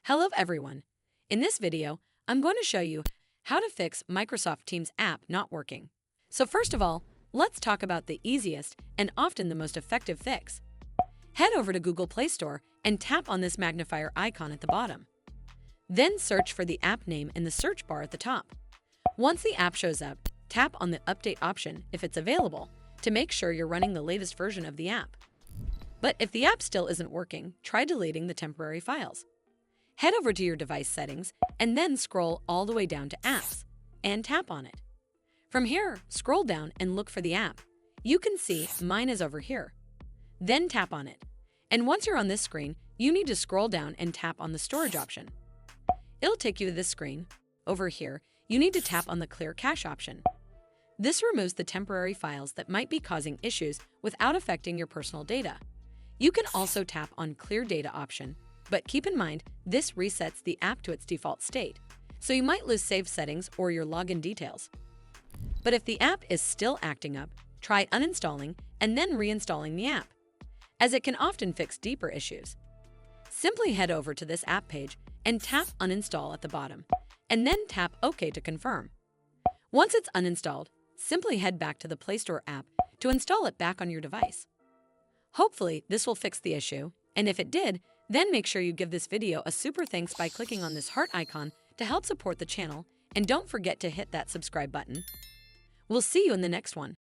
Hello everyone. In this video, I'm going to show you how to fix Microsoft Teams app not working. So first of all, let's talk about the easiest and often the most effective fix. Head over to Google Play Store and tap on this magnifier icon at the bottom. Then search for the app name in the search bar at the top. Once the app shows up, tap on the update option if it's available to make sure you're running the latest version of the app. But if the app still isn't working, try deleting the temporary files. Head over to your device settings and then scroll all the way down to Apps and tap on it. From here, scroll down and look for the app. You can see mine is over here. Then tap on it. And once you're on this screen, you need to scroll down and tap on the storage option. It'll take you to this screen. Over here, you need to tap on the Clear Cache option. This removes the temporary files that might be causing issues without affecting your personal data. You can also tap on Clear Data option, but keep in mind this resets the app to its default state, so you might lose saved settings or your login details. But if the app is still acting up, try uninstalling and then reinstalling the app, as it can often fix deeper issues. Simply head over to this app page and tap Uninstall at the bottom, and then tap OK to confirm. Once it's uninstalled, simply head back to the Play Store app to install it back on your device. Hopefully, this will fix the issue, and if it did, then make sure you give this video a super thanks by clicking on this heart icon to help support the channel, and don't forget to hit that subscribe button. We'll see you in the next one.